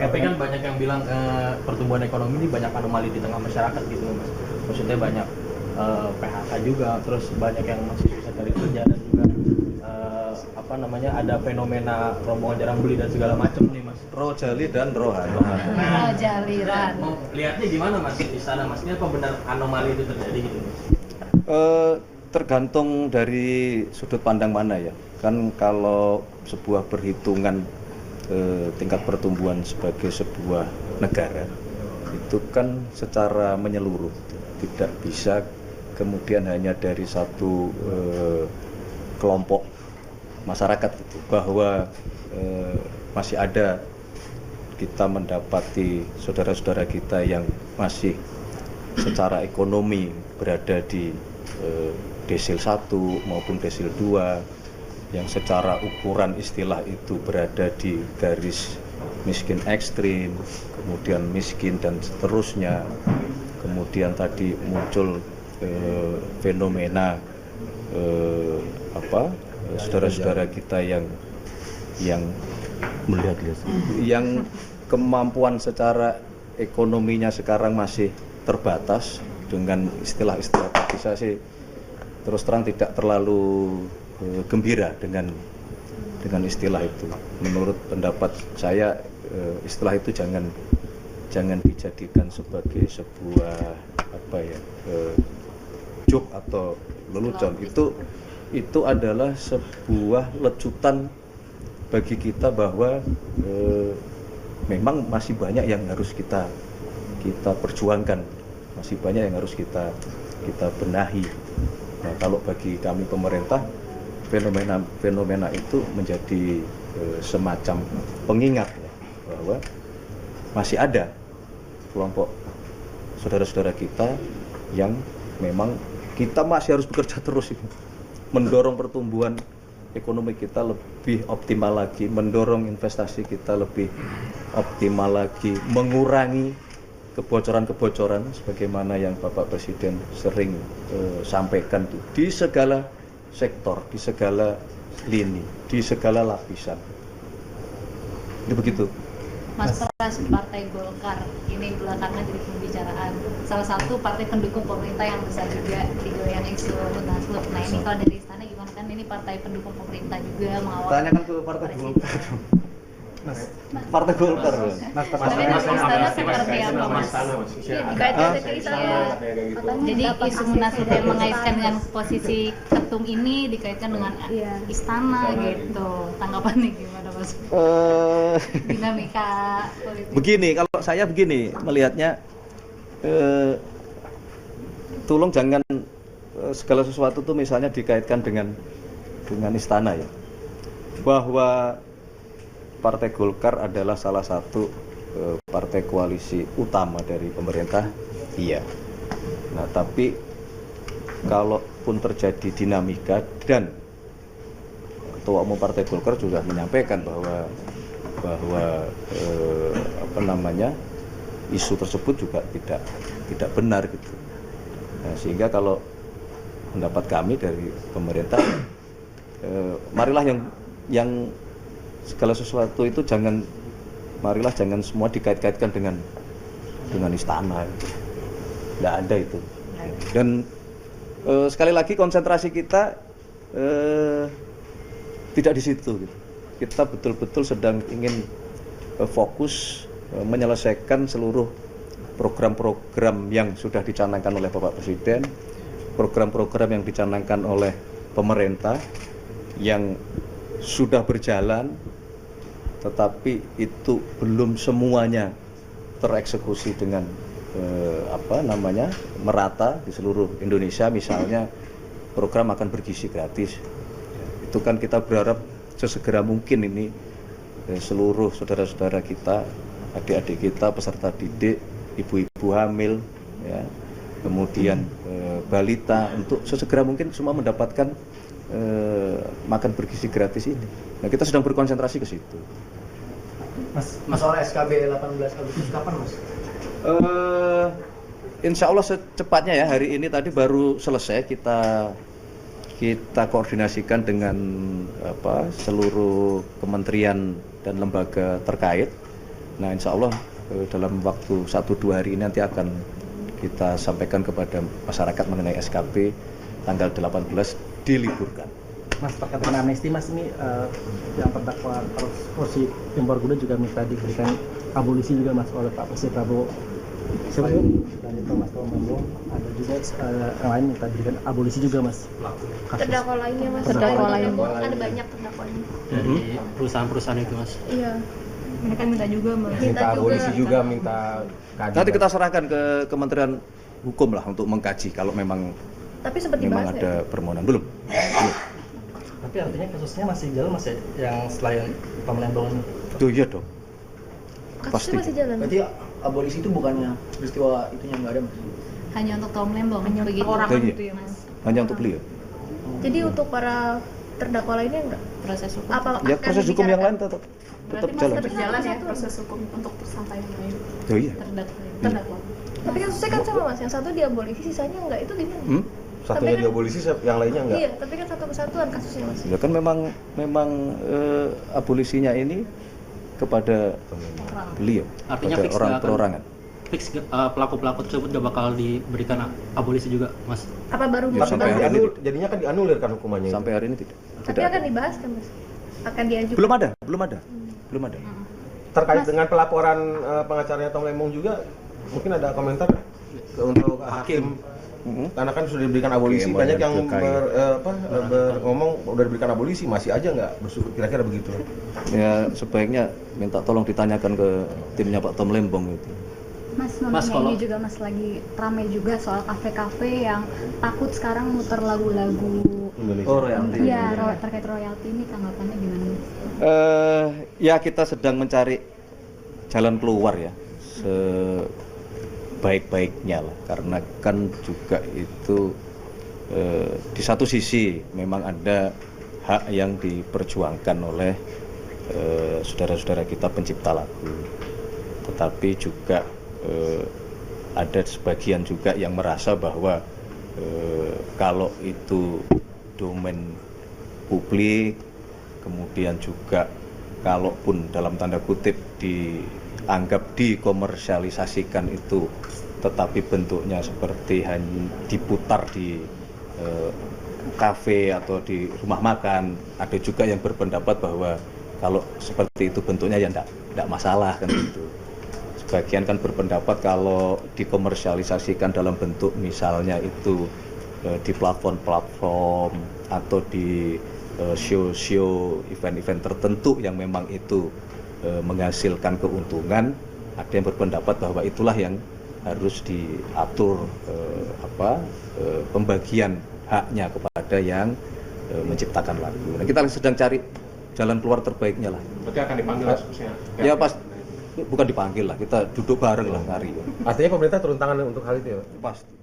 Tapi kan banyak yang bilang pertumbuhan ekonomi ini banyak anomali di tengah masyarakat gitu Mas. Maksudnya banyak PHK juga, terus banyak yang masih susah cari kerja dan juga ada fenomena rombongan jarang beli dan segala macam nih Mas. Rojali dan Rohan. Jaliran. Mau lihatnya gimana Mas di sana Mas? Ini apa benar anomali itu terjadi gitu Mas? Tergantung dari sudut pandang mana ya. Kan kalau sebuah perhitungan tingkat pertumbuhan sebagai sebuah negara itu kan secara menyeluruh, tidak bisa kemudian hanya dari satu kelompok masyarakat gitu, bahwa masih ada kita mendapati saudara-saudara kita yang masih secara ekonomi berada di desil 1 maupun desil 2, yang secara ukuran istilah itu berada di garis miskin ekstrim, kemudian miskin dan seterusnya. Kemudian tadi muncul fenomena saudara-saudara kita yang melihat yang kemampuan secara ekonominya sekarang masih terbatas. Dengan istilah-istilah tadi saya sih terus terang tidak terlalu gembira dengan istilah itu. Menurut pendapat saya istilah itu jangan dijadikan sebagai sebuah joke atau lelucon. Itu adalah sebuah lecutan bagi kita bahwa memang masih banyak yang harus kita perjuangkan, masih banyak yang harus kita benahi. Nah, kalau bagi kami pemerintah, fenomena itu menjadi semacam pengingat ya, bahwa masih ada kelompok saudara-saudara kita yang memang kita masih harus bekerja terus itu, mendorong pertumbuhan ekonomi kita lebih optimal lagi, mendorong investasi kita lebih optimal lagi, mengurangi kebocoran-kebocoran sebagaimana yang Bapak Presiden sering sampaikan di segala sektor, di segala lini, di segala lapisan. Itu begitu. Mas Pras, Partai Golkar ini belakangan jadi pembicaraan. Salah satu partai pendukung pemerintah yang besar juga digoyang isu Munaslup. Nah ini kalau dari istana gimana, kan ini partai pendukung pemerintah juga mengawal. Tanyakan ke Partai Golkar. Mas, Partai Golkar. Mas, istana seperti apa Mas? Dikaitkan ke istana. Jadi isu Munaslup yang mengaitkan dengan posisi ketum ini dikaitkan dengan istana gitu. Tanggapannya gimana Mas? Dinamika politik. Begini, kalau saya begini melihatnya, tolong jangan segala sesuatu tuh misalnya dikaitkan dengan istana ya. Bahwa Partai Golkar adalah salah satu partai koalisi utama dari pemerintah, iya. Nah, tapi kalaupun terjadi dinamika dan Ketua Umum Partai Golkar juga menyampaikan bahwa isu tersebut juga tidak benar gitu. Nah, sehingga kalau pendapat kami dari pemerintah, marilah yang segala sesuatu itu jangan semua dikait-kaitkan dengan istana. Nggak ada itu. Dan sekali lagi konsentrasi kita tidak di situ gitu. Kita betul-betul sedang ingin fokus menyelesaikan seluruh program-program yang sudah dicanangkan oleh Bapak Presiden, program-program yang dicanangkan oleh pemerintah yang sudah berjalan, tetapi itu belum semuanya tereksekusi dengan merata di seluruh Indonesia. Misalnya program makan bergizi gratis, itu kan kita berharap sesegera mungkin ini seluruh saudara-saudara kita, adik-adik kita, peserta didik, ibu-ibu hamil, ya, kemudian balita, untuk sesegera mungkin semua mendapatkan makan bergizi gratis ini. Nah, kita sedang berkonsentrasi ke situ. Mas, soal SKB 18 Agustus kapan Mas? Insya Allah secepatnya ya. Hari ini tadi baru selesai kita koordinasikan dengan seluruh kementerian dan lembaga terkait Nah, insya Allah dalam waktu 1-2 hari ini nanti akan kita sampaikan kepada masyarakat mengenai SKB tanggal 18 diliburkan. Mas, terkait dengan amnesti Mas, ini yang terdakwa Rosi Timborguda juga minta diberikan abolisi juga Mas oleh Pak Presiden Prabowo. Dan itu Mas Tomembong ada juga yang lain minta diberikan abolisi juga Mas. Terdakwa lainnya Mas. Terdakwa lain. Ada banyak terdakwanya. Dari perusahaan-perusahaan itu Mas. Iya. Mereka minta juga Mas. Minta abolisi juga, minta keadilan. Nanti kita serahkan ke Kementerian Hukum lah untuk mengkaji kalau memang Tapi sempat dibahas ada permohonan. Belum. Tapi artinya kasusnya masih jalan Mas ya, yang selain Tom Lembong ini. Tuh iya dong. Kasusnya Pasti. masih jalan. Berarti abolisi itu bukannya peristiwa itunya nggak ada Mas? Hanya untuk Tom Lembong begitu. Orang gitu ya Mas. Hanya untuk beliau. Jadi untuk para terdakwa lainnya enggak? Proses hukum. Apa Ya akan proses hukum yang lain dibicarakan? tetap jalan. Berjalan ya proses hukum untuk tersangka yang lain. Oh iya. Terdakwa. Tapi kasusnya kan sama Mas, yang satu diabolisi, sisanya enggak, itu gimana? Satunya diabolisi, yang lainnya enggak. Iya, tapi kan satu kesatuan kasusnya Mas. Ya kan memang abolisinya ini kepada beliau, Artinya kepada fix orang nggak akan- perorangan. Fix pelaku-pelaku tersebut gak bakal diberikan abolisi juga Mas. Apa baru Ya, Tapi sampai kan hari ini jadinya kan dianulir kan hukumannya. Sampai hari ini tidak. Tapi Tidak akan ada. dibahas kan Mas? Akan diajukan. Belum ada. Terkait dengan pelaporan pengacaranya Tom Lembong juga, mungkin ada komentar untuk hakim. Karena kan sudah diberikan abolisi, Oke, banyak yang berkaya. ngomong udah diberikan abolisi, masih aja nggak bersyukur, kira-kira begitu. Ya sebaiknya minta tolong ditanyakan ke timnya Pak Tom Lembong itu. Mas, Mas, namanya kalau- ini juga Mas lagi ramai juga soal kafe-kafe yang takut sekarang muter lagu-lagu Indonesia. terkait royalti ini, tanggapannya gimana Mas? Ya kita sedang mencari jalan keluar ya sebaik-baiknya lah, karena kan juga itu di satu sisi memang ada hak yang diperjuangkan oleh saudara-saudara kita pencipta lagu, tetapi juga ada sebagian juga yang merasa bahwa kalau itu domain publik, kemudian juga kalaupun dalam tanda kutip dianggap dikomersialisasikan itu, tetapi bentuknya seperti hanya diputar di kafe atau di rumah makan, ada juga yang berpendapat bahwa kalau seperti itu bentuknya ya enggak masalah kan gitu. Sebagian kan berpendapat kalau dikomersialisasikan dalam bentuk misalnya itu di platform-platform atau di show-show, event-event tertentu yang memang itu menghasilkan keuntungan, ada yang berpendapat bahwa itulah yang harus diatur pembagian haknya kepada yang menciptakan lagu. Nah, kita sedang cari jalan keluar terbaiknya lah. Berarti akan dipanggil kasusnya. Ya pas bukan dipanggil lah, kita duduk bareng lah ngari. Artinya pemerintah turun tangan untuk hal itu ya. Pasti.